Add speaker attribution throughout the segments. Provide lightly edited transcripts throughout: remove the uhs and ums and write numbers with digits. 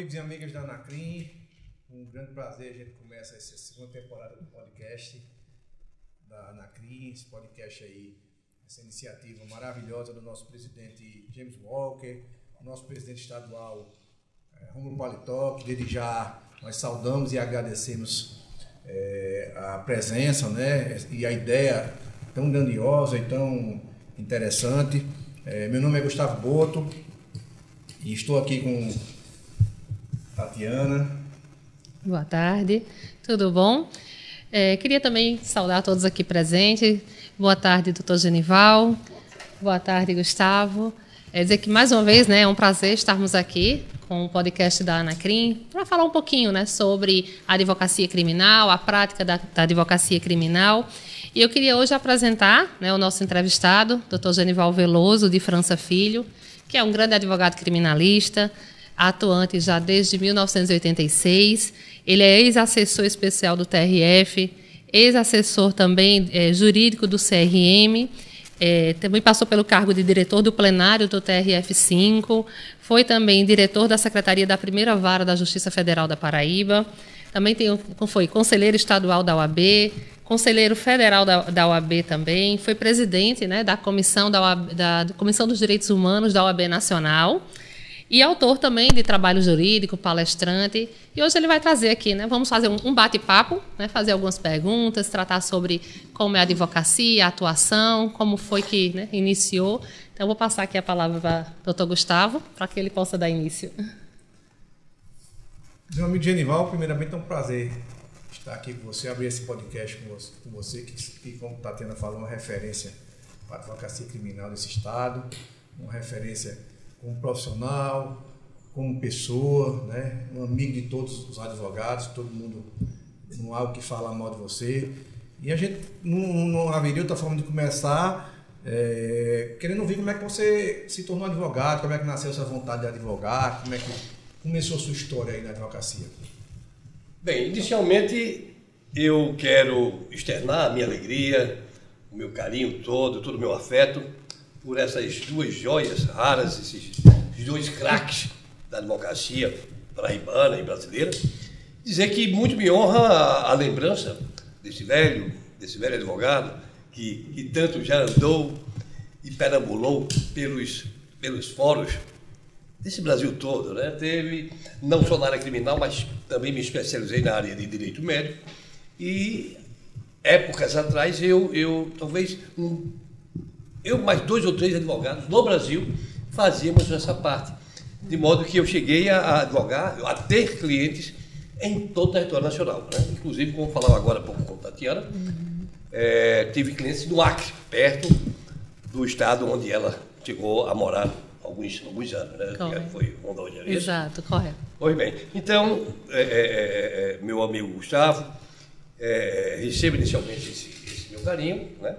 Speaker 1: amigos e amigas da Anacrim, um grande prazer, a gente começa essa segunda temporada do podcast da Anacrim, esse podcast aí, essa iniciativa maravilhosa do nosso presidente James Walker, nosso presidente estadual Rômulo Paletó, que desde já nós saudamos e agradecemos a presença, né, e a ideia tão grandiosa e tão interessante. Meu nome é Gustavo Boto e estou aqui com Tatiana.
Speaker 2: Boa tarde, tudo bom? Queria também saudar todos aqui presentes. Boa tarde, doutor Genival. Boa tarde, Gustavo. Dizer que, mais uma vez, né, é um prazer estarmos aqui com o podcast da Anacrim para falar um pouquinho, né, sobre a advocacia criminal, a prática da advocacia criminal. E eu queria hoje apresentar, né, o nosso entrevistado, doutor Genival Veloso, de França Filho, que é um grande advogado criminalista, atuante já desde 1986. Ele é ex-assessor especial do TRF, ex-assessor também jurídico do CRM, também passou pelo cargo de diretor do plenário do TRF5, foi também diretor da Secretaria da Primeira Vara da Justiça Federal da Paraíba, também foi conselheiro estadual da OAB, conselheiro federal da OAB também, foi presidente, né, da Comissão da Comissão dos Direitos Humanos da OAB Nacional, e autor também de trabalho jurídico, palestrante. E hoje ele vai trazer aqui, né? Vamos fazer um bate-papo, né? Fazer algumas perguntas, tratar sobre como é a advocacia, a atuação, como foi que, né, iniciou. Então, eu vou passar aqui a palavra para o doutor Gustavo, para que ele possa dar início.
Speaker 1: Meu amigo Genival, primeiramente é um prazer estar aqui com você, abrir esse podcast com você que como a Tatiana falou, é uma referência para a advocacia criminal desse estado, uma referência como profissional, como pessoa, né? Um amigo de todos os advogados, todo mundo não há o que falar mal de você. E a gente não haveria outra forma de começar, querendo ouvir como é que você se tornou advogado, como é que nasceu essa vontade de advogar, como é que começou a sua história aí na advocacia.
Speaker 3: Bem, inicialmente eu quero externar a minha alegria, o meu carinho todo o meu afeto por essas duas joias raras, esses dois craques da advocacia paraibana e brasileira, dizer que muito me honra a lembrança desse velho advogado que tanto já andou e perambulou pelos fóruns desse Brasil todo, né? Teve, não só na área criminal, mas também me especializei na área de direito médico e épocas atrás eu mais 2 ou 3 advogados no Brasil fazíamos essa parte. De modo que eu cheguei a advogar, a ter clientes em todo o território nacional, né? Inclusive, como falava agora há pouco com a Tatiana, tive clientes no Acre, perto do estado onde ela chegou a morar alguns anos, né? Que foi Rondônia.
Speaker 2: Exato, correto.
Speaker 3: Pois bem, então, meu amigo Gustavo, receba inicialmente esse meu carinho, né?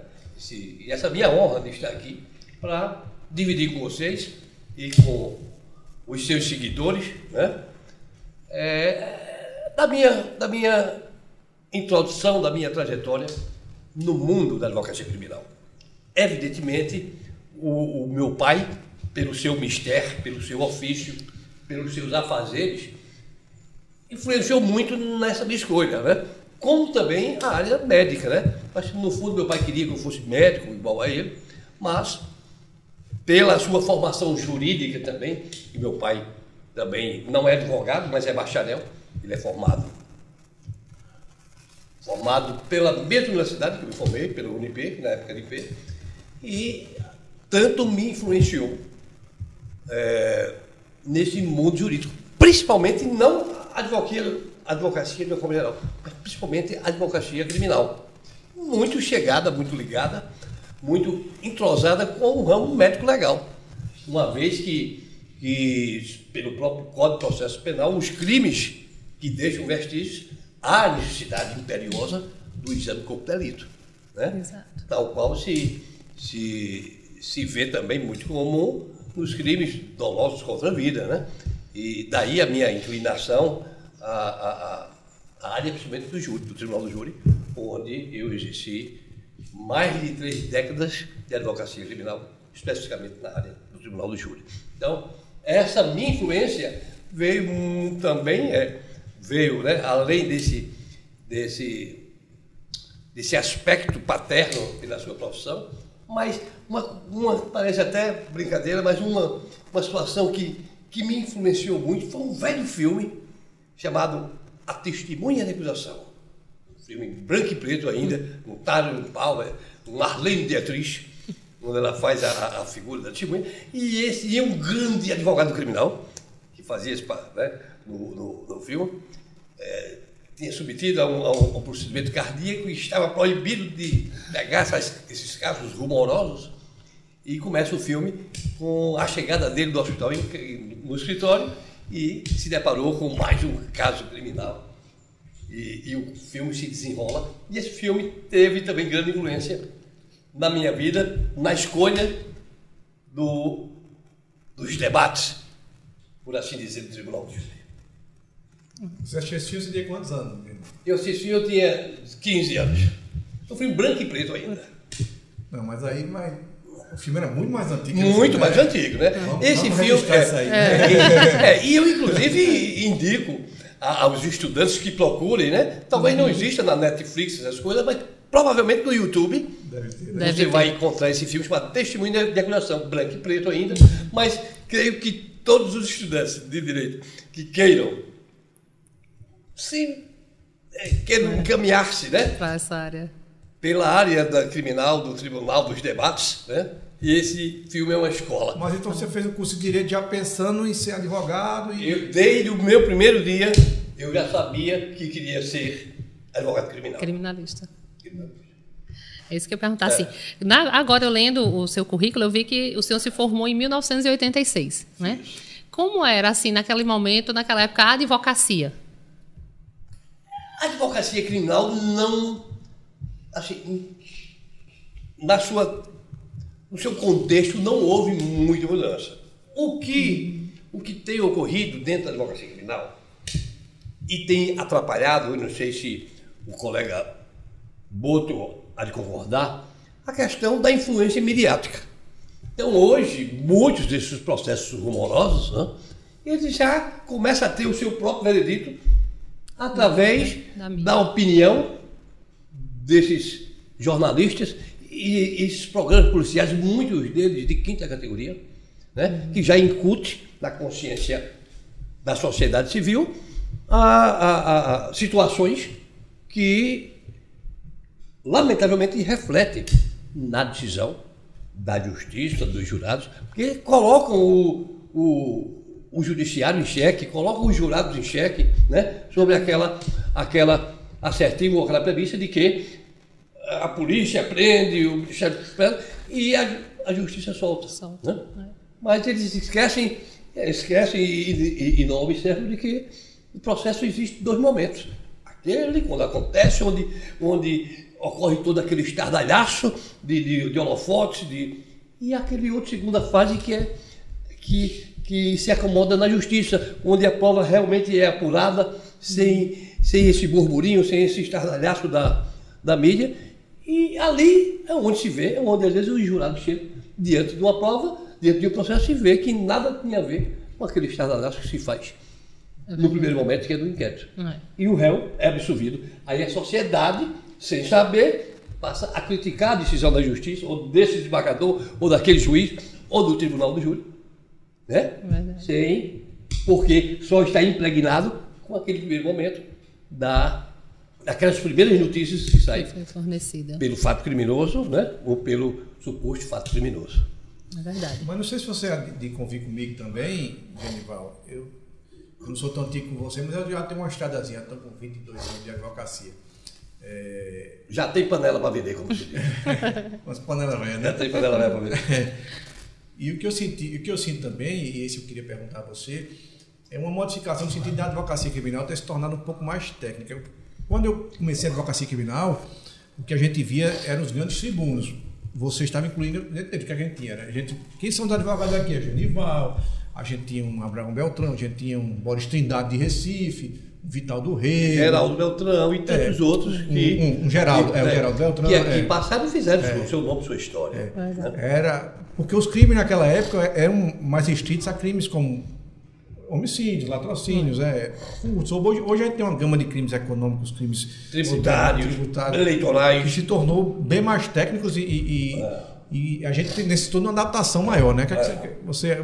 Speaker 3: E essa minha honra de estar aqui para dividir com vocês e com os seus seguidores, né, da minha introdução, da minha trajetória no mundo da advocacia criminal. Evidentemente, o meu pai, pelo seu mistério, pelo seu ofício, pelos seus afazeres, influenciou muito nessa minha escolha, né? Como também a área médica, né? Mas, no fundo, meu pai queria que eu fosse médico, igual a ele, mas, pela sua formação jurídica também, e meu pai também não é advogado, mas é bacharel, ele é formado pela mesma universidade que eu me formei, pela UNIP, na época de IP, e tanto me influenciou nesse mundo jurídico, principalmente não advocacia de uma forma geral, mas principalmente a advocacia criminal. Muito chegada, muito ligada, muito entrosada com o ramo médico legal. Uma vez que pelo próprio Código de Processo Penal, os crimes que deixam vestígios, há a necessidade imperiosa do exame de corpo de delito, né?
Speaker 2: Exato.
Speaker 3: Tal qual se vê também muito comum nos crimes dolosos contra a vida, né? E daí a minha inclinação a área, principalmente do júri, do Tribunal do Júri, onde eu exerci mais de 3 décadas de advocacia criminal, especificamente na área do Tribunal do Júri. Então, essa minha influência veio também, veio, né, além desse aspecto paterno pela sua profissão, mas parece até brincadeira, mas uma situação que me influenciou muito foi um velho filme chamado A Testemunha da Acusação. Um filme em branco e preto ainda, com Tário Palmer, com Marlene Dietrich, onde ela faz a figura da testemunha, e um grande advogado criminal, que fazia isso, né, no filme, tinha submetido a um procedimento cardíaco e estava proibido de pegar esses casos rumorosos, e começa o filme com a chegada dele do hospital no escritório e se deparou com mais um caso criminal. E o filme se desenrola, e esse filme teve também grande influência na minha vida, na escolha dos debates, por assim dizer, do Tribunal do Júri.
Speaker 1: Você assistiu você tinha quantos anos?
Speaker 3: Eu assisti, eu tinha 15 anos. Eu fui em branco e preto ainda.
Speaker 1: Não, mas o filme era muito mais antigo.
Speaker 3: Muito mais antigo, né? Esse filme... E eu, inclusive, indico aos estudantes que procurem, né? Talvez não exista na Netflix essas coisas, mas provavelmente no YouTube você vai encontrar esse filme chamado Testemunha de Acusação, branco e preto ainda, mas creio que todos os estudantes de direito que queiram encaminhar-se, né,
Speaker 2: para essa área,
Speaker 3: pela área criminal do Tribunal dos Debates, né? E esse filme é uma escola.
Speaker 1: Mas então você fez o curso de Direito já pensando em ser advogado?
Speaker 3: Desde o meu primeiro dia, eu já sabia que queria ser advogado criminal.
Speaker 2: Criminalista. É isso que eu ia perguntar. Assim, agora, eu lendo o seu currículo, eu vi que o senhor se formou em 1986. Né? Como era, assim, naquele momento, naquela época, a advocacia?
Speaker 3: A advocacia criminal não... Assim, no seu contexto, não houve muita mudança. O que tem ocorrido dentro da advocacia criminal e tem atrapalhado, eu não sei se o colega Boto há de concordar, a questão da influência mediática. Então, hoje, muitos desses processos rumorosos, né, eles já começam a ter o seu próprio veredito através da opinião desses jornalistas e esses programas policiais, muitos deles de quinta categoria, né, que já incute na consciência da sociedade civil a situações que, lamentavelmente, refletem na decisão da justiça, dos jurados, porque colocam o judiciário em xeque, colocam os jurados em xeque, né, sobre aquela assertiva ou aquela premissa de que a polícia prende, o Ministério prende e a justiça solta. Né? Mas eles esquecem e não observam de que o processo existe dois momentos. Aquele, quando acontece, onde ocorre todo aquele estardalhaço de holofotes, e aquele outro, segunda fase, que se acomoda na justiça, onde a prova realmente é apurada, sem esse burburinho, sem esse estardalhaço da mídia. E ali é onde se vê, é onde às vezes os jurados chegam diante de uma prova, diante de um processo, e vê que nada tem a ver com aquele estardalhaço que se faz no primeiro momento, que é do inquérito. E o réu é absolvido. Aí a sociedade, sem saber, passa a criticar a decisão da justiça, ou desse desembargador, ou daquele juiz, ou do tribunal do júri. Né? Porque só está impregnado com aquele primeiro momento daquelas primeiras notícias que saem pelo fato criminoso, né? Ou pelo suposto fato criminoso.
Speaker 2: É verdade.
Speaker 1: Mas não sei se você é de convir comigo também, Genival. Eu não sou tão antigo como você, mas eu já tenho uma estradazinha, estou com 22 anos de advocacia.
Speaker 3: Já tem panela para vender, como se diz.
Speaker 1: Umas panelas velhas, né?
Speaker 3: Já tem panela velha para vender.
Speaker 1: E o que eu sinto também, e esse eu queria perguntar a você, é uma modificação no sentido da advocacia criminal ter se tornado um pouco mais técnica. Quando eu comecei a advocacia criminal, o que a gente via eram os grandes tribunos. Você estava incluindo dentro do que a gente tinha, né? Quem são os advogados aqui? A Genival, a gente tinha um Abraão Beltrão, a gente tinha um Boris Trindade de Recife, Vital do Rei,
Speaker 3: Geraldo Beltrão e tantos outros que...
Speaker 1: o Geraldo Beltrão.
Speaker 3: Que passaram e fizeram o seu nome, sua história.
Speaker 1: Era... Porque os crimes naquela época eram mais restritos a crimes como homicídios, latrocínios, furtos. Hoje a gente tem uma gama de crimes econômicos, crimes
Speaker 3: tributários, eleitorais,
Speaker 1: que se tornou bem mais técnicos e a gente necessitou de uma adaptação maior, né?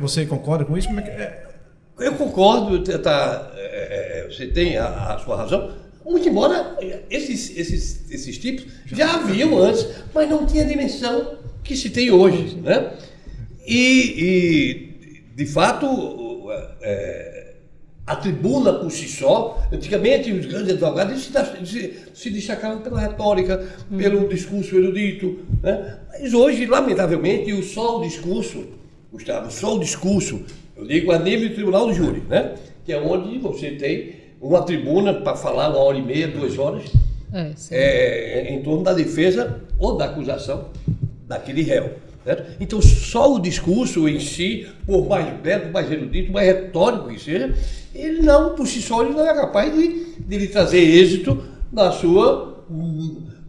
Speaker 1: Você concorda com isso? Como é que é?
Speaker 3: Eu concordo, você tem a sua razão. Muito embora esses tipos já haviam antes, mas não tinha a dimensão que se tem hoje, né? E de fato, a tribuna por si só, antigamente os grandes advogados se destacavam pela retórica, pelo discurso erudito, né? Mas hoje, lamentavelmente, só o discurso, Gustavo, só o discurso, eu digo a nível do tribunal do júri, né? Que é onde você tem uma tribuna para falar 1h30, 2 horas, em torno da defesa ou da acusação daquele réu. Certo? Então, só o discurso em si, por mais belo, mais erudito, mais retórico que seja, ele não, por si só, ele não é capaz de lhe trazer êxito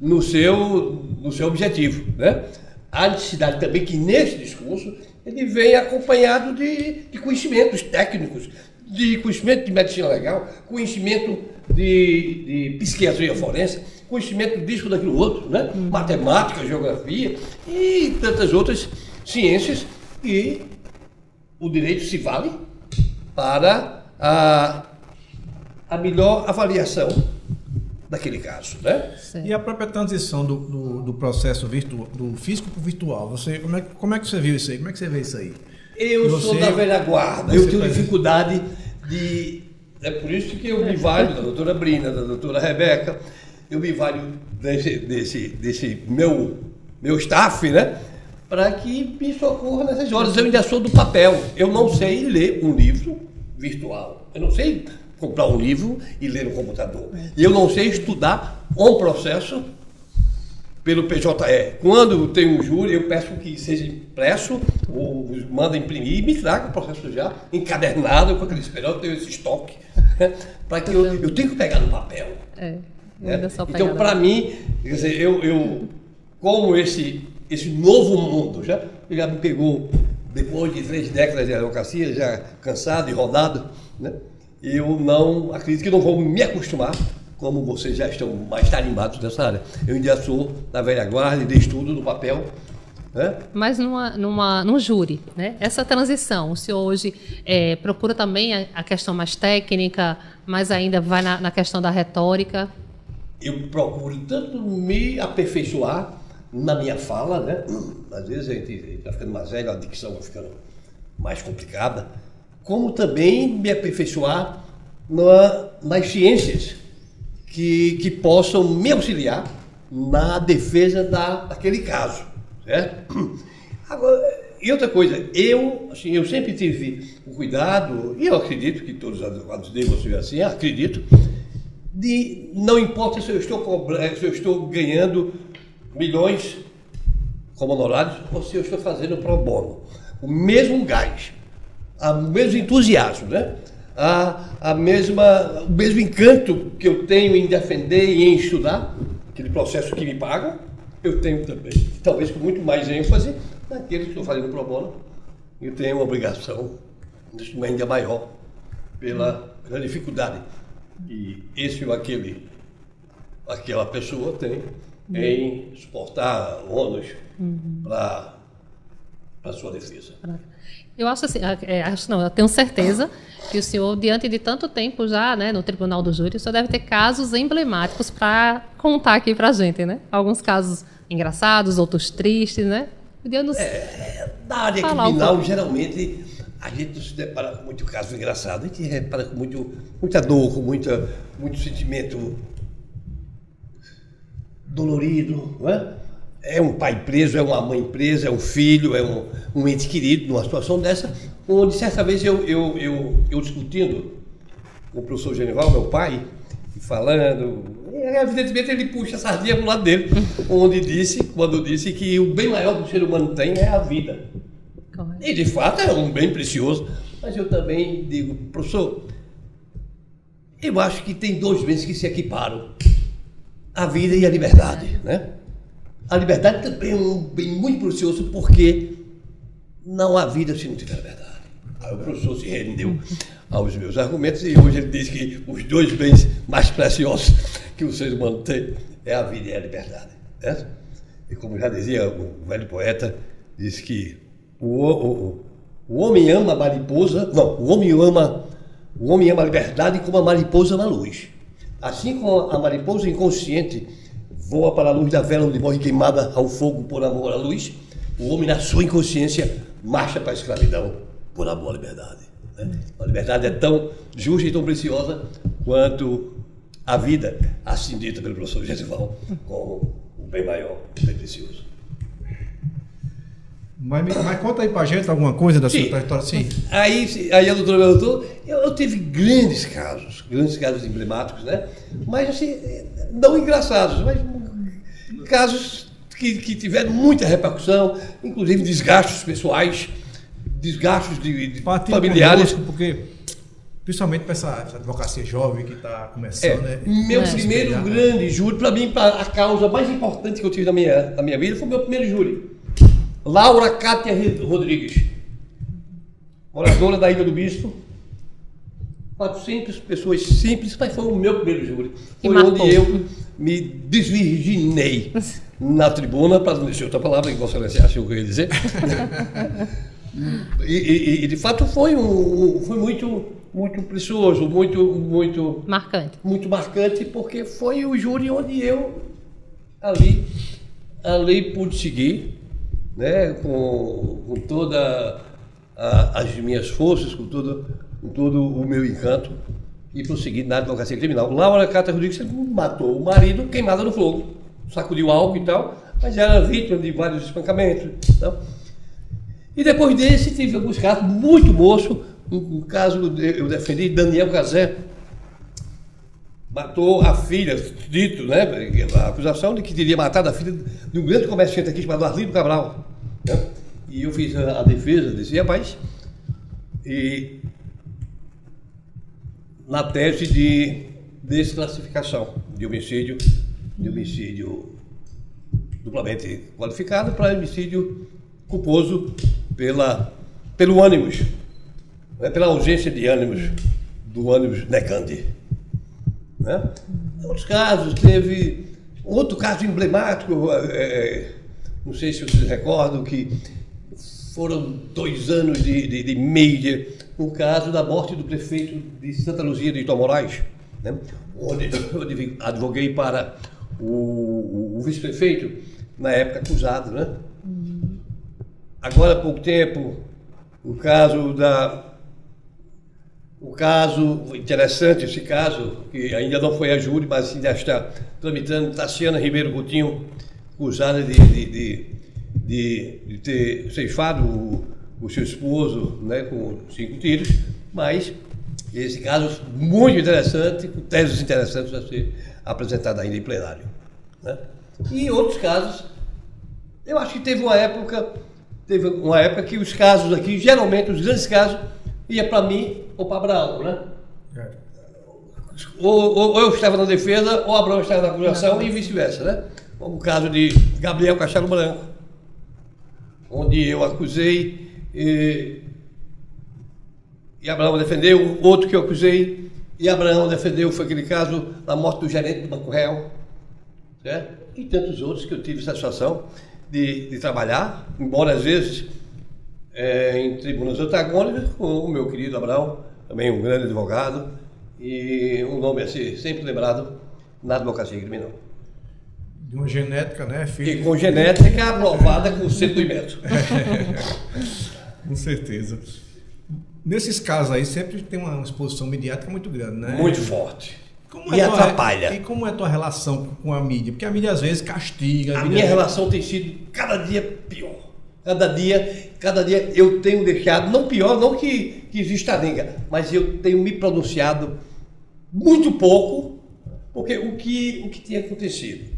Speaker 3: no seu objetivo. Né? Há necessidade também que, nesse discurso, ele venha acompanhado de conhecimentos técnicos, de conhecimento de medicina legal, conhecimento de psiquiatria forense, conhecimento disso, daquilo outro, né? Matemática, geografia e tantas outras ciências que o direito se vale para a melhor avaliação daquele caso, né?
Speaker 1: E a própria transição do processo do físico para o virtual, como é que você viu isso aí? Como é que você vê isso aí?
Speaker 3: Eu sou da velha guarda, eu tenho dificuldade de... É por isso que eu me valho da doutora Brina, da doutora Rebeca, eu me valho desse meu staff, né? Para que me socorra nessas horas. Eu ainda sou do papel, eu não sei ler um livro virtual, eu não sei comprar um livro e ler no computador, eu não sei estudar um processo pelo PJE. Quando tem um júri, eu peço que seja impresso, ou manda imprimir e me traga o processo já encadernado, com aquele espelho, eu tenho esse estoque, né? Para que eu tenho que pegar no papel. Então, para mim, quer dizer, eu como esse novo mundo já me pegou depois de 3 décadas de advocacia, já cansado e rodado, né? Eu não acredito que não vou me acostumar, como vocês já estão mais tarimbados nessa área. Eu ainda sou da velha guarda e de estudo no papel. Né?
Speaker 2: Mas num júri, né? Essa transição, o senhor hoje procura também a questão mais técnica, mas ainda vai na questão da retórica?
Speaker 3: Eu procuro tanto me aperfeiçoar na minha fala, né? Às vezes a gente está ficando mais velho, a dicção vai ficando mais complicada, como também me aperfeiçoar nas ciências que possam me auxiliar na defesa daquele caso, certo? Agora, e outra coisa, eu sempre tive o cuidado, e eu acredito que todos os advogados devam ser assim, acredito, de não importa se eu estou ganhando milhões como honorários ou se eu estou fazendo pro bono, o mesmo gás, o mesmo entusiasmo, né? O mesmo encanto que eu tenho em defender e em estudar, aquele processo que me paga, eu tenho também, talvez com muito mais ênfase, naqueles que estou fazendo pro bono. Eu tenho uma obrigação ainda maior pela dificuldade que esse ou aquela pessoa tem em suportar ônus para a sua defesa.
Speaker 2: Eu acho assim, eu tenho certeza que o senhor, diante de tanto tempo já, né, no Tribunal do Júri, o senhor deve ter casos emblemáticos para contar aqui para a gente, né? Alguns casos engraçados, outros tristes, né? Podia nos
Speaker 3: na área criminal, geralmente, a gente não se depara com muito caso engraçado, a gente repara com muita dor, com muito sentimento dolorido, não é? É um pai preso, é uma mãe presa, é um filho, é um ente querido, numa situação dessa, onde certa vez eu discutindo com o professor Genival, meu pai, falando, evidentemente ele puxa a sardinha para o lado dele, quando disse que o bem maior que o ser humano tem é a vida. Correto. E de fato é um bem precioso, mas eu também digo, professor, eu acho que tem 2 bens que se equiparam, a vida e a liberdade, né? A liberdade também é um bem muito precioso, porque não há vida se não tiver liberdade. Aí o professor se rendeu aos meus argumentos e hoje ele diz que os dois bens mais preciosos que o ser humano tem é a vida e a liberdade. Certo? E como já dizia o velho poeta, diz que o homem ama a mariposa, não, o homem ama a liberdade como a mariposa ama a luz. Assim como a mariposa inconsciente voa para a luz da vela onde morre queimada ao fogo por amor à luz, o homem na sua inconsciência marcha para a escravidão por amor à liberdade. Né? A liberdade é tão justa e tão preciosa quanto a vida, assim dita pelo professor Genival, como o bem maior, o bem precioso.
Speaker 1: Mas conta aí pra gente alguma coisa da sua trajetória, sim.
Speaker 3: Aí a doutora perguntou, eu tive grandes casos emblemáticos, né? Mas assim, não engraçados, mas casos que tiveram muita repercussão, inclusive desgastes pessoais, desgastes de familiares.
Speaker 1: Conosco, porque, principalmente para essa advocacia jovem que está começando, né?
Speaker 3: Meu primeiro grande júri, para mim, a causa mais importante que eu tive na minha vida foi o meu primeiro júri. Laura Cátia Rodrigues, moradora da Ilha do Bispo. 400 pessoas simples, mas foi o meu primeiro júri. Foi onde eu me desvirginei na tribuna, para não dizer outra palavra que Vossa Excelência achou que eu ia dizer. e de fato foi muito precioso, muito marcante, porque foi o júri onde eu ali pude seguir, né, com todas as minhas forças, com todo o meu encanto, e prosseguir na advocacia criminal. Laura Cátia Rodrigues matou o marido queimada no fogo, sacudiu álcool e tal, mas era vítima de vários espancamentos. Então. E depois desse, tive alguns casos muito moço. Um caso eu defendi Daniel Cazé, matou a filha, dito, né, a acusação de que teria matado a filha de um grande comerciante aqui chamado Arlindo Cabral. Né? E eu fiz a defesa desse rapaz, e na tese de desclassificação de homicídio duplamente qualificado para homicídio culposo pelo ânimos, né? Pela ausência de ânimos, do ânimos negandi. Né? Outros casos, teve outro caso emblemático, não sei se vocês recordam, que foram 2 anos de mídia, no caso da morte do prefeito de Santa Luzia de Ito Moraes, né? Onde eu advoguei para o vice-prefeito, na época acusado, né? Agora há pouco tempo, o caso interessante, esse caso, que ainda não foi a júri, mas ainda está tramitando, Tassiana Ribeiro Coutinho, acusada de ter ceifado o seu esposo, né, com 5 tiros, mas esse caso muito interessante, com teses interessantes a ser apresentado ainda em plenário. Né? E outros casos, eu acho que teve uma época que os casos aqui, geralmente os grandes casos, ia para mim ou para Abraão, né? Ou eu estava na defesa, ou Abraão estava na acusação e vice-versa, né? Como o caso de Gabriel Castelo Branco, onde eu acusei e Abraão defendeu, outro que eu acusei e Abraão defendeu, foi aquele caso da morte do gerente do Banco Real, certo? E tantos outros que eu tive satisfação de trabalhar, embora às vezes em tribunas antagônicas, com o meu querido Abraão, também um grande advogado, e um nome a ser sempre lembrado na advocacia criminal.
Speaker 1: De uma genética, né, filho?
Speaker 3: E com genética aprovada com 100 metros.
Speaker 1: Com certeza. Nesses casos aí, sempre tem uma exposição mediática muito grande, né?
Speaker 3: Muito forte. E atrapalha.
Speaker 1: E como é a tua relação com a mídia? Porque a mídia às vezes castiga.
Speaker 3: A minha relação tem sido cada dia pior. Cada dia eu tenho deixado, não pior, não que exista nega, mas eu tenho me pronunciado muito pouco, porque o que tinha acontecido?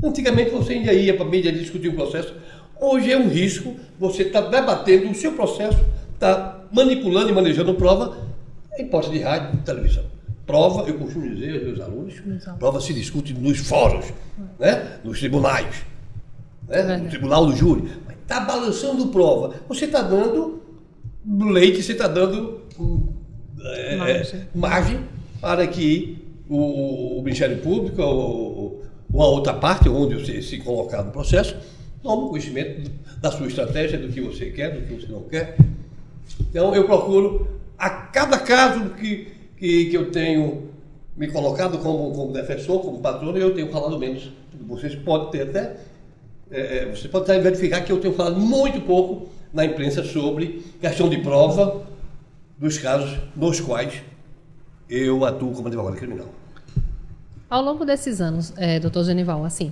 Speaker 3: Antigamente você ainda ia para a mídia discutir um processo, hoje é um risco, você está debatendo o seu processo, está manipulando e manejando prova em poste de rádio e televisão. Prova, eu costumo dizer aos meus alunos, prova se discute nos fóruns, né? Nos tribunais, né? No tribunal do júri. Está balançando prova. Você está dando leite você está dando margem para que o Ministério Público ou a outra parte, onde você se colocar no processo, tome conhecimento da sua estratégia, do que você quer, do que você não quer. Então, eu procuro, a cada caso que eu tenho me colocado como defensor, como patrono, eu tenho falado menos. Vocês podem ter até... você pode até verificar que eu tenho falado muito pouco na imprensa sobre questão de prova dos casos nos quais eu atuo como advogado criminal.
Speaker 2: Ao longo desses anos, doutor Genival, assim,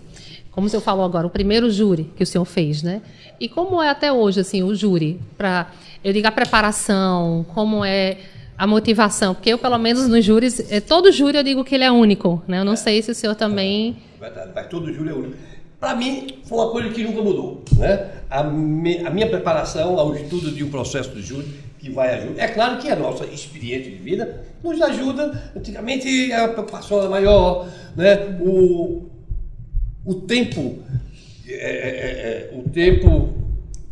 Speaker 2: como o senhor falou agora, o primeiro júri que o senhor fez, né? E como é até hoje, assim, o júri, eu digo a preparação, como é a motivação? Porque eu, pelo menos, nos júris, todo júri eu digo que ele é único, né? Eu não sei se o senhor também...
Speaker 3: Verdade, mas todo júri é único. Para mim, foi uma coisa que nunca mudou, né? A minha preparação ao estudo de um processo de júri que vai ajudar. É claro que a nossa experiência de vida nos ajuda. Antigamente a preocupação era maior, né? O tempo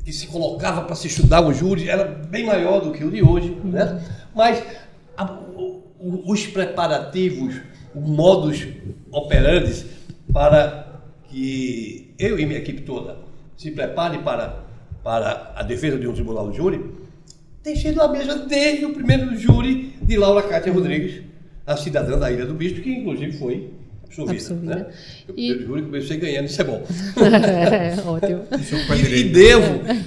Speaker 3: que se colocava para se estudar o júri era bem maior do que o de hoje, né? Mas os preparativos, os modus operandi para que eu e minha equipe toda se prepare para a defesa de um tribunal de júri, tem sido a mesma desde o primeiro júri de Laura Cátia Rodrigues, a cidadã da Ilha do Bispo, que inclusive foi absolvida. Né? Eu primeiro júri comecei ganhando, isso é bom.
Speaker 2: Ótimo.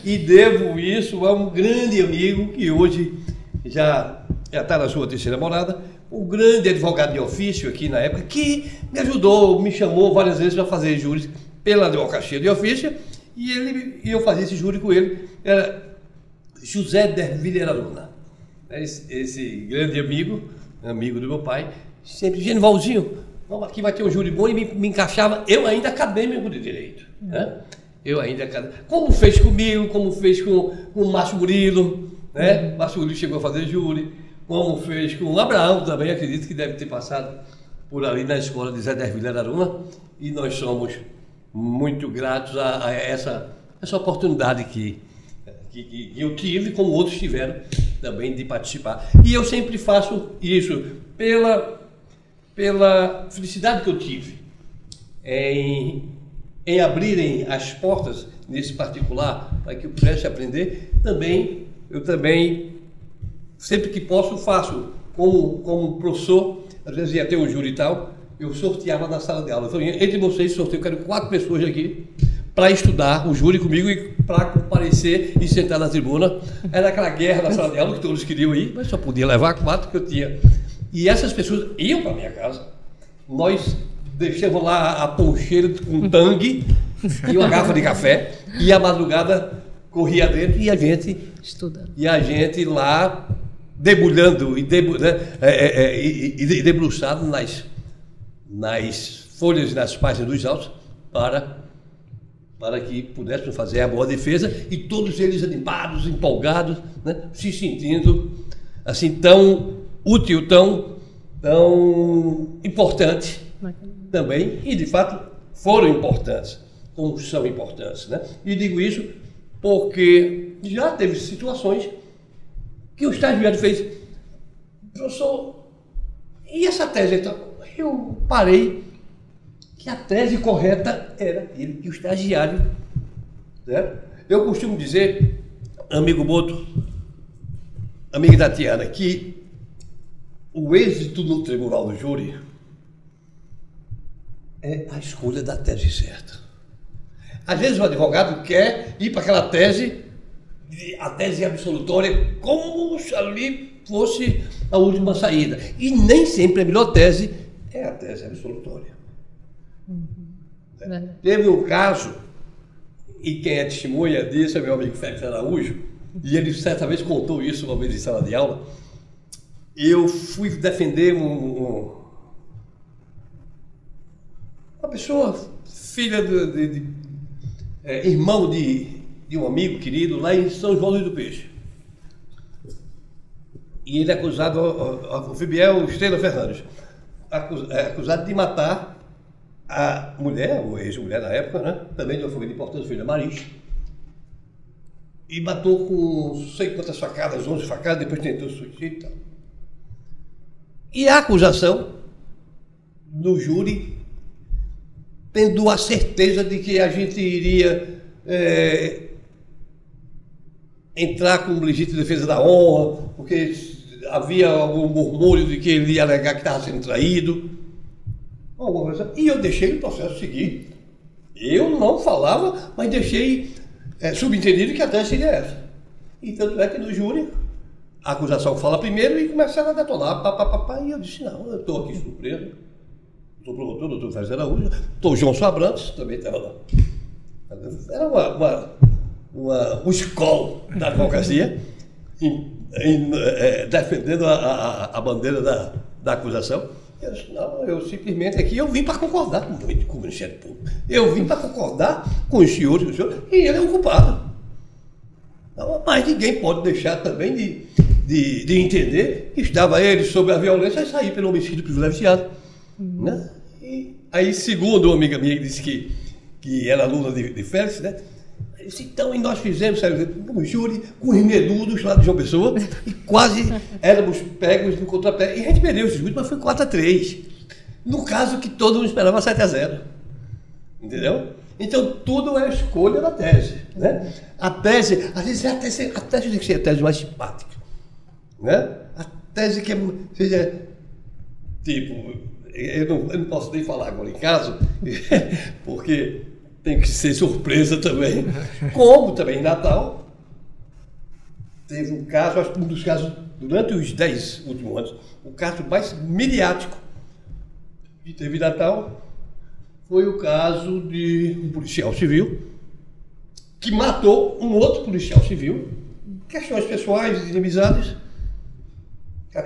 Speaker 3: E devo isso a um grande amigo que hoje já está na sua terceira morada, o grande advogado de ofício aqui na época, que me ajudou, me chamou várias vezes para fazer júris pela advocacia de ofício, e eu fazia esse júri com ele, era José Derviller Aruna. Esse grande amigo do meu pai, sempre, Genivalzinho, aqui vai ter um júri bom, e me encaixava, eu ainda acadêmico de direito, né? Como fez comigo, como fez com o Márcio Murilo, né? Márcio Murilo chegou a fazer júri, como fez com o Abraão também, acredito que deve ter passado por ali na escola de Zé Derviller Aruna, e nós somos muito gratos a essa oportunidade que eu tive, como outros tiveram também, de participar. E eu sempre faço isso pela felicidade que eu tive em abrirem as portas nesse particular para que eu pudesse aprender. Eu também, sempre que posso, faço como professor. Às vezes ia ter um júri e tal, eu sorteava na sala de aula. Então, entre vocês, sorteio, eu quero 4 pessoas aqui para estudar o júri comigo e para comparecer e sentar na tribuna. Era aquela guerra na sala de aula que todos queriam ir, mas só podia levar 4 que eu tinha. E essas pessoas iam para minha casa, nós deixamos lá a poncheira com tangue e uma garrafa de café, e a madrugada corria dentro e a gente
Speaker 2: estudando.
Speaker 3: E a gente lá debulhando e debruçado nas folhas e nas páginas dos autos para que pudéssemos fazer a boa defesa, e todos eles animados, empolgados, né, se sentindo assim tão útil, tão importante também, e de fato foram importantes, como são importantes, né? E digo isso porque já teve situações que o estagiário fez: professor, e essa tese? Então, eu parei que a tese correta era aquele que o estagiário, né? Eu costumo dizer, amigo Boto, amiga Tatiana, que o êxito no tribunal do júri é a escolha da tese certa. Às vezes o advogado quer ir para aquela tese, a tese absolutória, como se ali fosse a última saída. E nem sempre a melhor tese é a tese absolutória. Teve um caso, e quem é testemunha disso é meu amigo Félix Araújo, e ele certa vez contou isso uma vez em sala de aula. Eu fui defender uma pessoa, filha irmão de um amigo querido lá em São João do Peixe. E ele é acusado, o Fibiel Estrela Fernandes, acusado de matar a mulher, ou ex-mulher na época, né? Também de uma família importante, filha Maris. e matou com não sei quantas facadas, 11 facadas, depois tentou suicídio e tal. E a acusação no júri, tendo a certeza de que a gente iria entrar com legítima defesa da honra, porque havia algum murmúrio de que ele ia alegar que estava sendo traído. E eu deixei o processo seguir. Eu não falava, mas deixei subentendido que a tese seria essa. E tanto é que no júri, a acusação fala primeiro e começaram a detonar, e eu disse, não, eu estou aqui surpreso. Estou promotor, doutor Félix Araújo, estou João Abrantes, também estava lá. Era um escola da advocacia, defendendo a bandeira da acusação. Eu disse, não, eu simplesmente aqui, eu vim para concordar muito com o Ministério Público. Eu vim para concordar com os senhores, e ele é o culpado. Não, mas ninguém pode deixar também de entender que estava ele sob a violência e sair pelo homicídio privilegiado. Né? E aí, segundo uma amiga minha que disse que era aluna de Félix, né? Disse, então, e nós fizemos um júri com os medudos lá de João Pessoa e quase éramos pegos no contrapé. E a gente perdeu esse júri, mas foi 4-3. No caso que todo mundo esperava 7-0. Entendeu? Então, tudo é a escolha da tese. Né? A tese, às vezes, a tese tem que ser a tese mais simpática. Né? A tese que seja, tipo, eu não posso nem falar agora em casa, porque tem que ser surpresa também. Como também em Natal, teve um caso, acho que um dos casos, durante os 10 últimos anos, o caso mais midiático que teve em Natal foi o caso de um policial civil que matou um outro policial civil, questões pessoais, inimizades.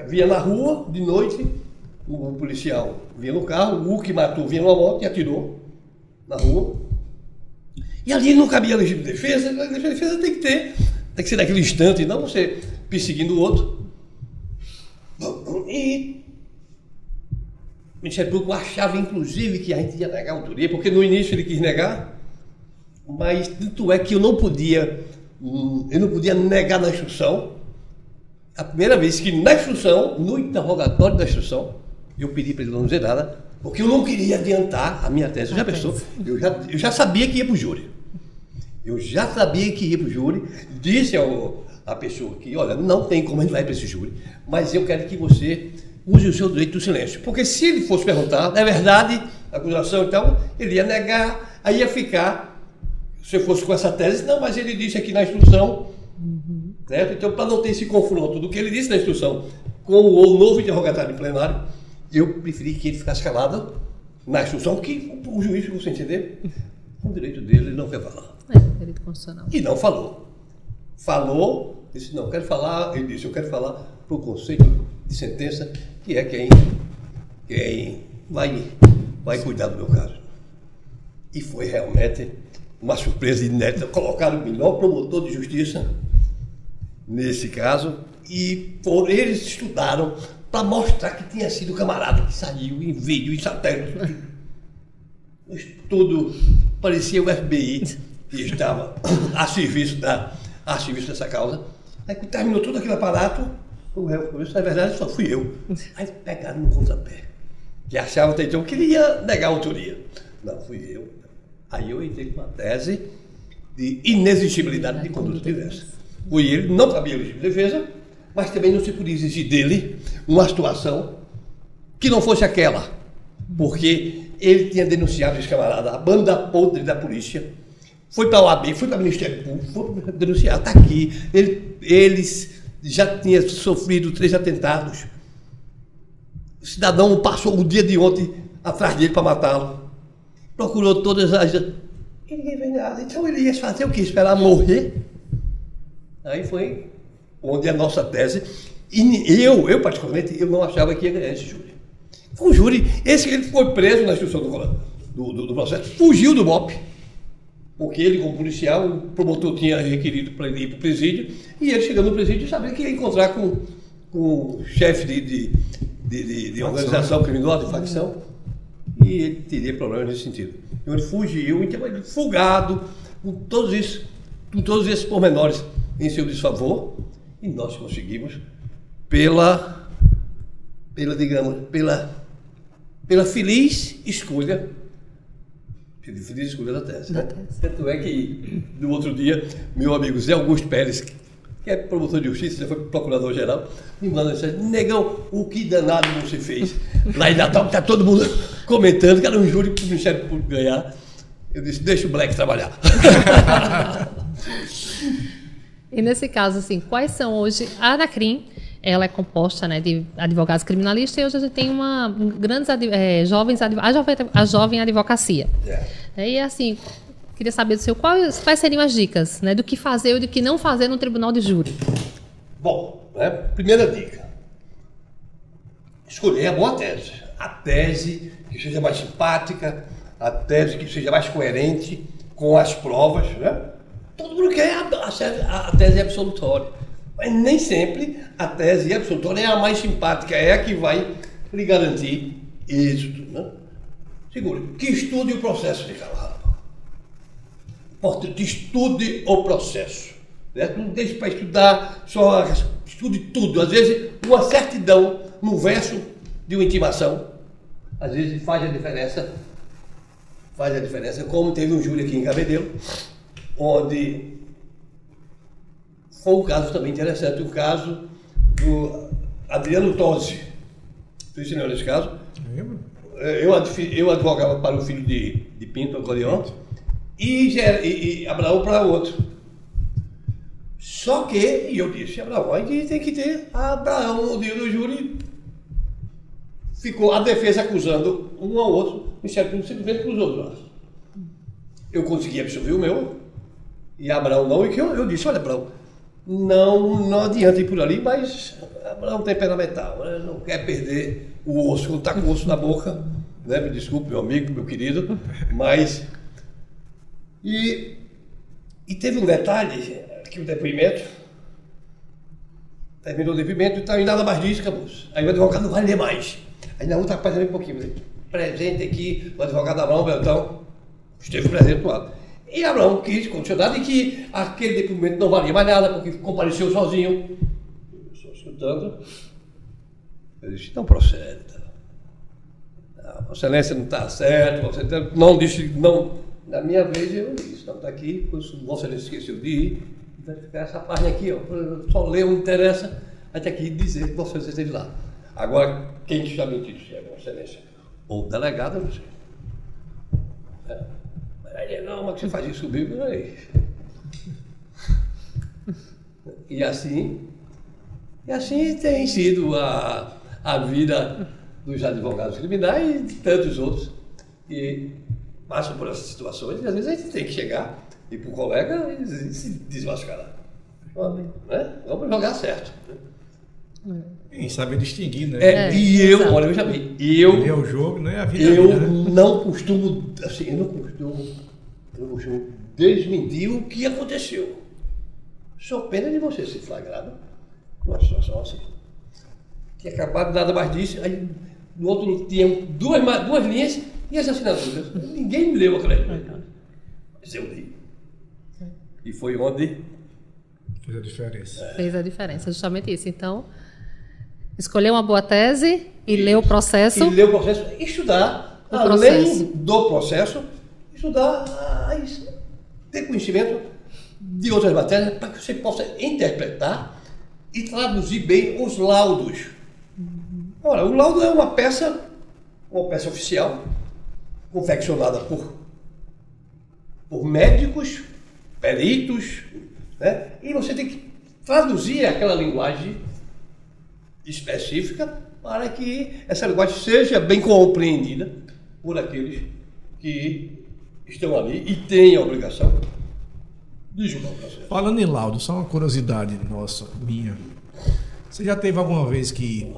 Speaker 3: Via na rua, de noite, o policial vinha no carro, o que matou vinha numa moto e atirou na rua. E ali não cabia legítima defesa. A legítima defesa tem que ser naquele instante, não você perseguindo o outro. E o Ministério Público achava, inclusive, que a gente ia negar a autoria, porque no início ele quis negar, mas tanto é que eu não podia negar na instrução. A primeira vez que na instrução, no interrogatório da instrução, eu pedi para ele não dizer nada, porque eu não queria adiantar a minha tese. Já pensou? Eu já sabia que ia para o júri. Disse à pessoa que, olha, não tem como a gente vai para esse júri, mas eu quero que você use o seu direito do silêncio. Porque se ele fosse perguntar, é verdade, a acusação, então, ele ia negar, aí ia ficar, se eu fosse com essa tese, não, mas ele disse aqui na instrução, certo? Então, para não ter esse confronto do que ele disse na instrução com o novo interrogatório em plenário, eu preferi que ele ficasse calado na instrução, porque o juiz ficou sem entender. O direito dele, ele não quer falar.
Speaker 2: Direito constitucional.
Speaker 3: E não falou. Falou, disse, não, quero falar, ele disse, eu quero falar para o conceito de sentença, que é quem vai cuidar do meu caso. E foi realmente uma surpresa inédita. Colocaram o melhor promotor de justiça nesse caso, e eles estudaram para mostrar que tinha sido o camarada que saiu em vídeo, em satélite. O estudo parecia o FBI, que estava a serviço dessa causa. Aí terminou todo aquele aparato, o réu falou, isso na verdade só fui eu. Aí pegaram no contrapé, que achavam até então que ele ia negar a autoria. Não, fui eu. Aí eu entrei com uma tese de inexigibilidade de conduta diversa. Foi ele, não cabia legítima defesa, mas também não se podia exigir dele uma situação que não fosse aquela, porque ele tinha denunciado esse camarada, a banda podre da polícia, foi para a OAB, foi para o Ministério Público, foi para denunciar, está aqui, eles já tinham sofrido 3 atentados, o cidadão passou o dia de ontem atrás dele para matá-lo, procurou todas as... e ninguém fez nada, então ele ia fazer o quê? Esperar morrer? Aí foi onde a nossa tese, e eu particularmente, eu não achava que ia ganhar esse júri. O júri, ele foi preso na instrução do processo, fugiu do BOP, porque ele, como policial, o promotor tinha requerido para ele ir para o presídio, e ele chegando no presídio sabia que ia encontrar com o chefe de organização criminosa, de facção, e ele teria problemas nesse sentido. Então ele fugiu, então ele fugado, com todos isso. com todos esses pormenores em seu desfavor, e nós conseguimos pela feliz escolha da tese. Né? Tanto é que, no outro dia, meu amigo Zé Augusto Pérez, que é promotor de justiça, já foi procurador-geral, me manda dizer: negão, o que danado você fez? Lá em Natal, está todo mundo comentando que era um júri para o Ministério Público ganhar. Eu disse: deixa o Black trabalhar.
Speaker 2: E nesse caso, assim, quais são hoje... A Anacrim, ela é composta, né, de advogados criminalistas, e hoje a gente tem a jovem advocacia. E assim, queria saber do seu, quais seriam as dicas, né, do que fazer e do que não fazer no tribunal de júri?
Speaker 3: Bom, né, primeira dica: escolher a boa tese. A tese que seja mais simpática, a tese que seja mais coerente com as provas, né? Todo mundo quer a tese absolutória, mas nem sempre a tese absolutória é a mais simpática, é a que vai lhe garantir êxito. Né? Segundo, que estude o processo de calado. Importante, estude o processo. Né? Não deixe para estudar, só estude tudo. Às vezes, uma certidão no verso de uma intimação, às vezes faz a diferença. Faz a diferença, como teve um júri aqui em Cabedelo, onde foi um caso também interessante, o caso do Adriano Tosi. Você se lembra desse caso? Eu advogava para o filho de Pinto, Acorion, e Abraão para outro. Só que, e eu disse: Abraão, aí tem que ter Abraão no dia do júri. Ficou a defesa acusando um ao outro, o Ministério Público simplesmente cruzou os braços. Eu consegui absolver o meu, e Abraão não, e que eu disse: olha, Abraão, não adianta ir por ali, mas Abraão temperamental, né? Não quer perder o osso, quando está com o osso na boca, né? Me desculpe, meu amigo, meu querido, mas... E teve um detalhe, que o depoimento, terminou o depoimento, então, e nada mais disso, acabou. Aí o advogado não vai ler mais. Aí na outra página um pouquinho, presente aqui, o advogado Abraão Beltrão esteve presente no ato. E Abraão quis condicionar de que aquele depoimento não valia mais nada, porque compareceu sozinho. Eu estou escutando. Eu disse: não procede. A excelência não está certo, você não disse, não. Na minha vez eu disse: não, está aqui, pois Vossa Excelência esqueceu de ir, vai ficar essa página aqui, ó, só ler, não interessa, até aqui dizer que Vossa Excelência esteve lá. Agora, quem está mentindo, se é Vossa Excelência ou o delegado, eu não sei. Aí, não, mas que você faz isso comigo? Aí. E assim tem sido a vida dos advogados criminais e de tantos outros que passam por essas situações, e às vezes a gente tem que chegar e ir para o colega e se desmascarar. Né? Vamos jogar certo.
Speaker 1: E saber distinguir, né?
Speaker 3: Olha, eu já vi.
Speaker 1: É o jogo, não é a vida.
Speaker 3: Eu
Speaker 1: né?
Speaker 3: não costumo, assim, eu não costumo desmentir o que aconteceu. Só pena de você ser flagrado numa situação assim. Tinha acabado, nada mais disso, aí no outro tinha duas linhas e as assinaturas. Ninguém me leu aquela linha. Mas eu li. E foi onde
Speaker 1: fez a diferença.
Speaker 2: Fez a diferença, justamente isso. Então, escolher uma boa tese e ler o processo.
Speaker 3: E ler o processo, estudar, além do processo, estudar, ter conhecimento de outras matérias para que você possa interpretar e traduzir bem os laudos. Ora, o laudo é uma peça oficial, confeccionada por médicos, peritos, né? E você tem que traduzir aquela linguagem específica para que essa linguagem seja bem compreendida por aqueles que estão ali e têm a obrigação de julgar o processo.
Speaker 1: Falando em laudo, só uma curiosidade nossa, minha. Você já teve alguma vez que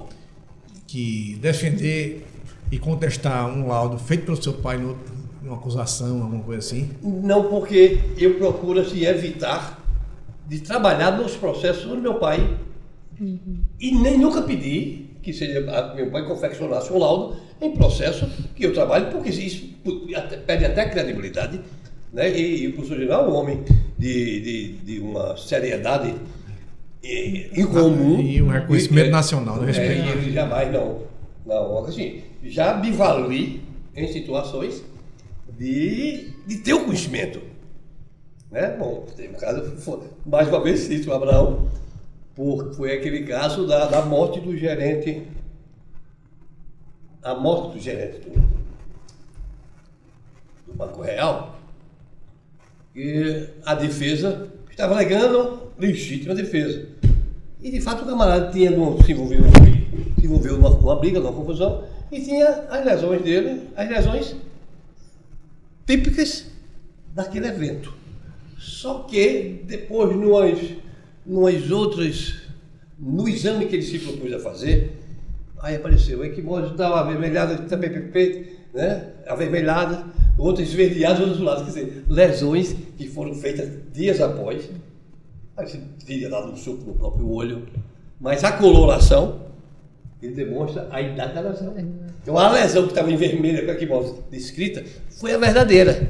Speaker 1: defender e contestar um laudo feito pelo seu pai numa acusação, alguma coisa assim?
Speaker 3: Não, porque eu procuro assim, evitar de trabalhar nos processos do meu pai. E nem nunca pedi que meu pai confeccionasse um laudo em processo que eu trabalho, porque isso pede até credibilidade né? E o professor Genival é um homem de uma seriedade incomum.
Speaker 1: E um reconhecimento nacional, do respeito.
Speaker 3: Ele jamais não, assim, já me vali em situações de ter o conhecimento. Né? Bom, teve um caso, mais uma vez cito o Abraão, foi aquele caso da morte do gerente, a morte do gerente do Banco Real, e a defesa estava alegando legítima defesa. E de fato o camarada se envolveu numa briga, numa confusão, e tinha as lesões dele, as lesões típicas daquele evento. Só que depois, no exame que ele se propôs a fazer, aí apareceu a equimose, estava avermelhada, né? Avermelhada, outras esverdeadas, outros lados, quer dizer, lesões que foram feitas dias após. Aí você teria dado um soco no próprio olho, mas a coloração, ele demonstra a idade da lesão. Então a lesão que estava em vermelho, com a equimose descrita, foi a verdadeira.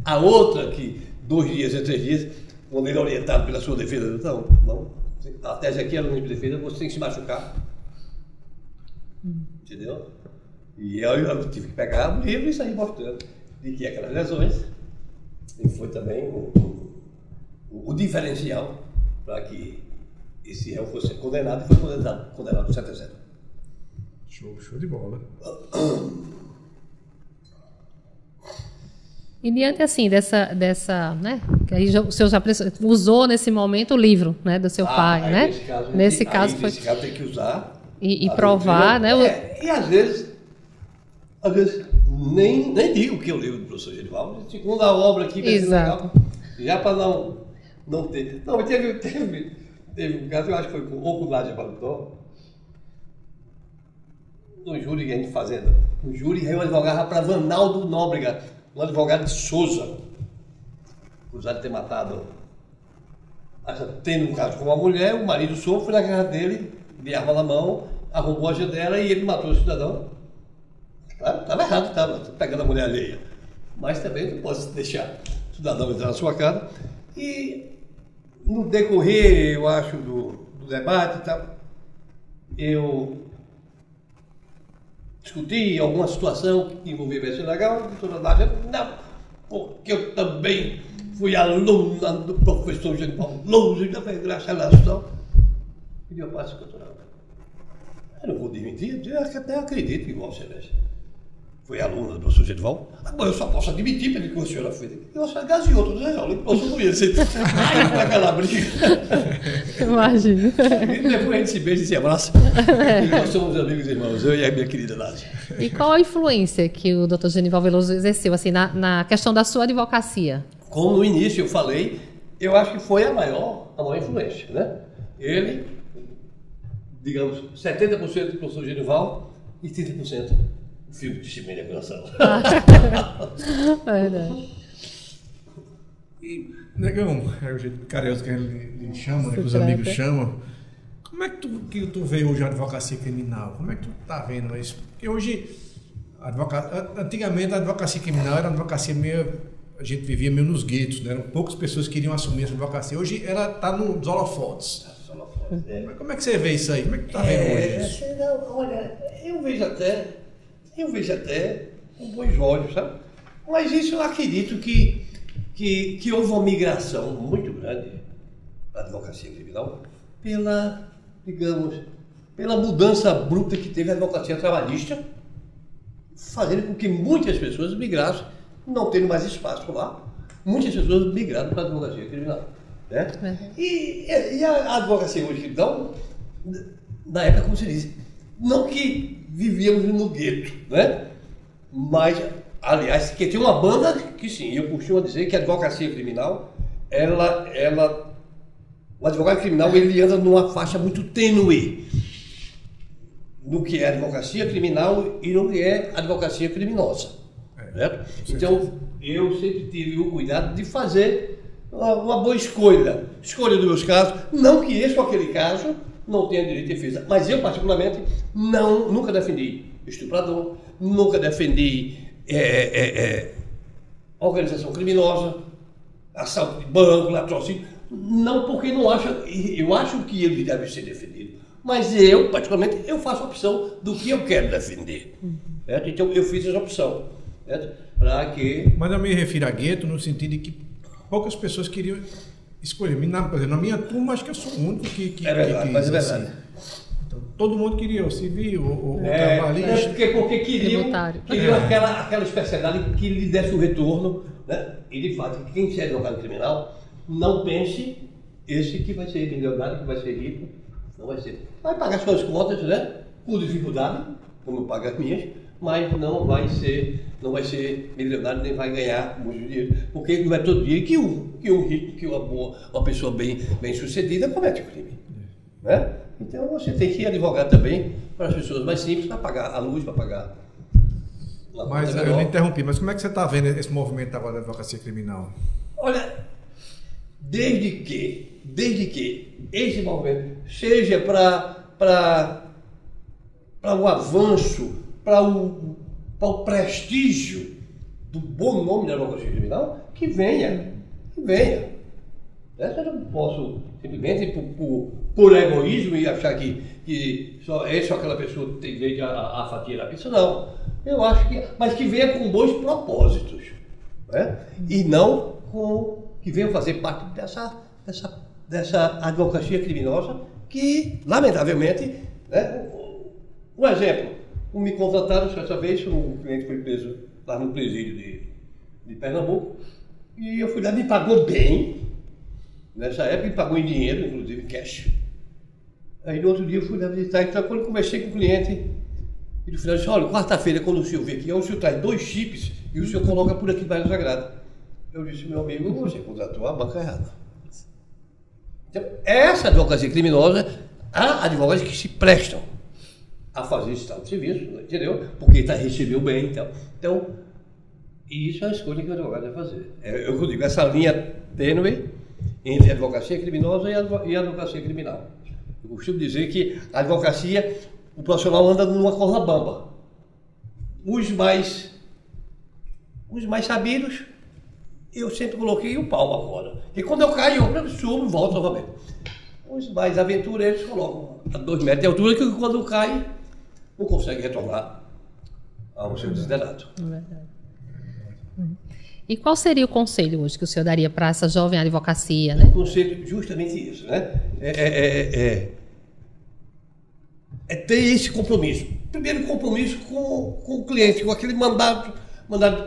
Speaker 3: A outra que 2 dias e 3 dias, quando ele é orientado pela sua defesa, não, a tese aqui é de defesa, você tem que se machucar. Entendeu? E eu tive que pegar o livro e sair mostrando de que aquelas lesões, e foi também o diferencial para que esse réu fosse condenado, e foi condenado 7-0.
Speaker 1: Show de bola.
Speaker 2: E diante assim dessa, né, que aí o senhor já usou nesse momento o livro, né, do seu pai, né? Nesse caso
Speaker 3: tem que usar
Speaker 2: e provar, né?
Speaker 3: E às vezes nem digo que eu li do professor Genival, segundo a obra aqui,
Speaker 2: exato.
Speaker 3: Já para não ter. Não, teve um caso, eu acho que foi com o Nádia Balutó, no júri que a gente fazendo. O júri eu advogava para Vanaldo Nóbrega, um advogado de Souza, acusado de ter matado, tendo um caso com uma mulher, o marido foi na casa dele, de arma na mão, arrombou a janela e ele matou o cidadão. Claro, estava errado, estava pegando a mulher alheia. Mas também não posso deixar o cidadão entrar na sua casa. E no decorrer, eu acho, do debate e tal, eu discuti alguma situação que envolvia a legal, a doutora Nádia, não, porque eu também fui aluna do professor Genival Lousy, da graça à relação. E eu passo, doutora, eu não vou desmentir, eu até acredito que igual Celeste foi aluna do professor Genival. Agora eu só posso admitir pelo que a senhora fez. Eu sou gaseou todas as aulas, o professor não ia ser. Aí foi aquela briga.
Speaker 2: Imagina.
Speaker 3: E depois a gente se beija e se abraça. E nós somos amigos e irmãos, eu e a minha querida Nádia.
Speaker 2: E qual a influência que o Dr. Genival Veloso exerceu assim, na questão da sua advocacia?
Speaker 3: Como no início eu falei, eu acho que foi a maior influência, né? Ele, digamos, 70% do professor Genival e 30% do filme de Disciplina e Acusação.
Speaker 2: Verdade.
Speaker 1: E, Negão, é o jeito carinhoso que ele chama, né, que os amigos chamam. Como é que tu vê hoje a advocacia criminal? Como é que tu tá vendo isso? Porque hoje, antigamente a advocacia criminal era uma advocacia meio, a gente vivia meio nos guetos, né? Eram poucas pessoas que queriam assumir essa advocacia. Hoje ela está nos holofotes. Mas como é que você vê isso aí? Como é que tu tá vendo hoje isso?
Speaker 3: Olha, eu vejo até com bons olhos, sabe? Mas isso eu acredito que houve uma migração muito grande da advocacia criminal pela mudança bruta que teve a advocacia trabalhista, fazendo com que muitas pessoas migrassem, não tendo mais espaço lá, muitas pessoas migraram para a advocacia criminal. Né? E a advocacia hoje criminal, na época, como se diz, não que vivíamos no gueto, né? Mas, aliás, que tem uma banda que sim, eu costumo dizer que a advocacia criminal, o advogado criminal ele anda numa faixa muito tênue no que é advocacia criminal e no que é advocacia criminosa. Certo? Então, eu sempre tive o cuidado de fazer uma boa escolha dos meus casos, não que esse ou aquele caso não tenha direito de defesa, mas eu particularmente nunca defendi estuprador, nunca defendi organização criminosa, assalto de banco, latrocínio. Não porque não acha, eu acho que ele deve ser defendido. Mas eu, particularmente, eu faço a opção do que eu quero defender. Certo? Então eu fiz essa opção. Para que...
Speaker 1: Mas eu me refiro a gueto no sentido de que poucas pessoas queriam escolher. Na minha turma, acho que eu sou o único que
Speaker 3: é verdade,
Speaker 1: que
Speaker 3: mas é
Speaker 1: assim.
Speaker 3: verdade.
Speaker 1: Então, todo mundo queria o civil, o trabalhista.
Speaker 3: Porque queriam aquela especialidade que lhe desse o retorno, né? E de fato, quem é advogado criminal, não pense esse que vai ser milionário, que vai ser rico, não vai ser. Vai pagar suas contas, né? Com dificuldade, como eu pago as minhas, mas não vai ser milionário, nem vai ganhar muito dinheiro, porque não é todo dia que um rico, que uma pessoa bem sucedida comete crime, né? Então você tem que ir advogar também para as pessoas mais simples, para pagar a luz, para pagar.
Speaker 1: Mas eu lhe interrompi, mas como é que você está vendo esse movimento agora da advocacia criminal?
Speaker 3: Olha, desde que esse movimento seja para o avanço, para o prestígio do bom nome da advocacia criminal, que venha. Eu não posso simplesmente por egoísmo e achar que só aquela pessoa tem direito a fatia da pizza, não. Eu acho mas que venha com bons propósitos, né? E não que venha fazer parte dessa advocacia criminosa que, lamentavelmente, né? Um exemplo, me contrataram certa vez, um cliente foi preso lá no presídio de Pernambuco, e eu fui lá, me pagou bem. Nessa época me pagou em dinheiro, inclusive em cash. Aí no outro dia eu fui lá visitar, então quando eu conversei com o cliente, ele falou assim, olha, quarta-feira quando o senhor vem aqui, o senhor traz 2 chips e o senhor coloca por aqui bairro Sagrado. Eu disse, meu amigo, você contratou a banca errada. Então, essa advocacia criminosa, há advogados que se prestam a fazer esse tal de serviço, entendeu? Porque recebeu bem, então, isso é a escolha que o advogado vai fazer. Eu digo, essa linha tênue entre a advocacia criminosa e a advocacia criminal. Eu costumo dizer que a advocacia, o profissional anda numa corda bamba. Os mais sabidos, eu sempre coloquei o pau na corda. E quando eu caio, eu subo e volto novamente. Os mais aventureiros colocam a 2 metros de altura, que quando cai, não consegue retornar ao seu desiderato.
Speaker 2: É verdade. E qual seria o conselho hoje que o senhor daria para essa jovem advocacia, né?
Speaker 3: O conselho, justamente isso, né? É ter esse compromisso. Primeiro, compromisso com o cliente, com aquele mandato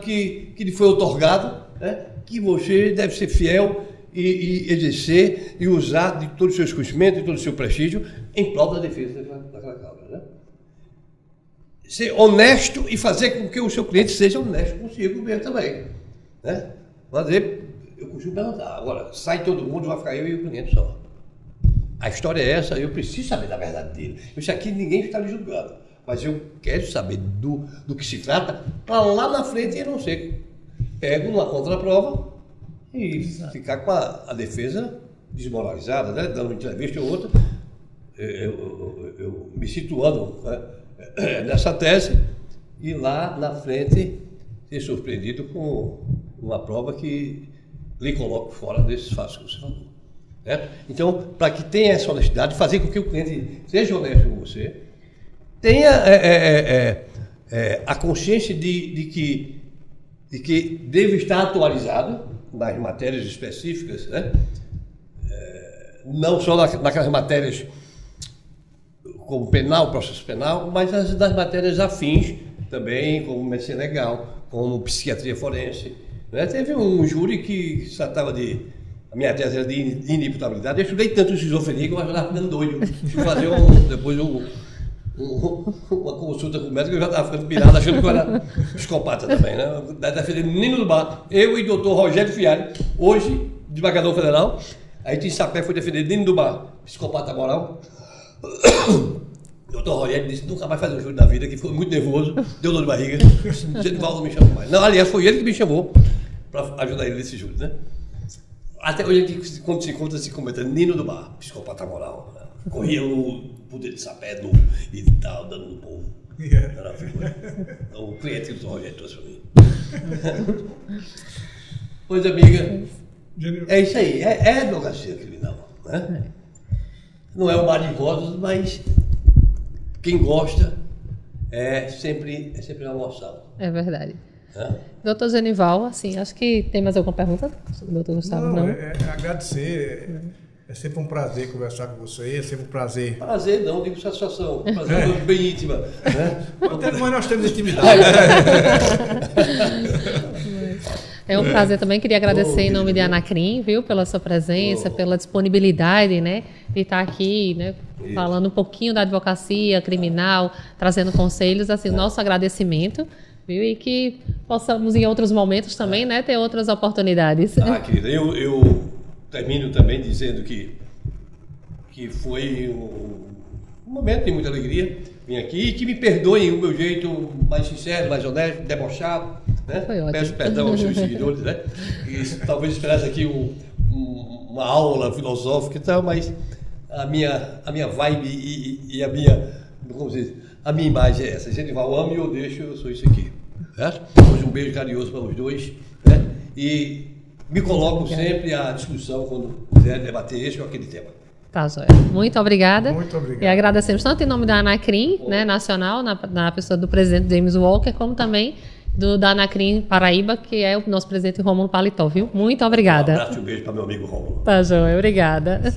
Speaker 3: que lhe foi otorgado, né? Que você deve ser fiel e exercer e usar de todos os seus conhecimentos, de todo o seu prestígio em prol da defesa daquela causa, né? Ser honesto e fazer com que o seu cliente seja honesto consigo mesmo também, né? Eu costumo perguntar, agora, sai todo mundo, vai ficar eu e o cliente só. A história é essa, eu preciso saber da verdade dele. Isso aqui ninguém está me julgando, mas eu quero saber do que se trata, para lá na frente eu não sei. Pego uma contraprova e ficar com a defesa desmoralizada, né? Dando uma entrevista ou outra, eu me situando, né? Nessa tese, e lá na frente ser surpreendido com uma prova que lhe coloque fora desses fatos que você falou. Certo? Então, para que tenha essa honestidade, fazer com que o cliente seja honesto com você, tenha a consciência de que deve estar atualizado nas matérias específicas, né? Não só naquelas matérias como penal, processo penal, mas das matérias afins também, como medicina legal, como psiquiatria forense. Né? Teve um júri que se tratava a minha tese era de inimputabilidade. Eu estudei tanto esquizofrenia que eu estava ficando doido. Fui fazer depois uma consulta com o médico, eu já estava ficando pirado, achando que eu era psicopata também. Né? Da defesa do Menino do Bar, eu e o doutor Rogério Fialho, hoje, desembargador federal, a gente em Sapé foi defender Menino do Bar, psicopata moral. O doutor Rogério disse, nunca mais fazer um júri na vida, que foi muito nervoso, deu dor de barriga, Genivaldo não me chamou mais. Não, aliás, foi ele que me chamou para ajudar ele nesse júri, né? Até hoje, quando se encontra, se comenta Nino do Bar, psicopata moral, né? Corria no poder de sapé e tal, dando no povo. Era uma figura. Então, o cliente do Rogério trouxe para mim. Pois, amiga, é isso aí, é advocacia criminal, né? Não é um mar de rosas, mas quem gosta é sempre uma emoção.
Speaker 2: É verdade. Doutor Genival, assim, acho que tem mais alguma pergunta, doutor Gustavo?
Speaker 1: Não, é agradecer. É sempre um prazer conversar com você, é sempre um prazer.
Speaker 3: Prazer não, digo satisfação. Prazer bem íntima. Né?
Speaker 1: Mas nós temos intimidade.
Speaker 2: É um prazer também, queria agradecer em nome de Anacrim, viu, pela sua presença, pela disponibilidade, né, de estar aqui, né, falando um pouquinho da advocacia criminal, trazendo conselhos, assim, nosso agradecimento, viu, e que possamos em outros momentos também, né, ter outras oportunidades.
Speaker 3: Querida, eu termino também dizendo que foi um momento de muita alegria vir aqui e que me perdoem o meu jeito mais sincero, mais honesto, debochado, né?
Speaker 2: Foi ótimo.
Speaker 3: Peço perdão aos seus seguidores, né? E talvez esperasse aqui uma aula filosófica e tal, mas a minha vibe e a minha, como dizer, a minha imagem é essa. Genival ama e eu deixo, eu sou isso aqui. Certo? Hoje um beijo carinhoso para os dois, né? E me coloco sempre à discussão quando quiser debater este ou aquele tema.
Speaker 2: Tá, joia. Muito obrigada.
Speaker 1: Muito obrigado.
Speaker 2: E agradecemos tanto em nome da Anacrim, né, nacional, na pessoa do presidente James Walker, como também da Anacrim Paraíba, que é o nosso presidente Rômulo Paletó, viu? Muito obrigada.
Speaker 3: Um abraço e um beijo para meu amigo Rômulo.
Speaker 2: Tá, joia. Obrigada.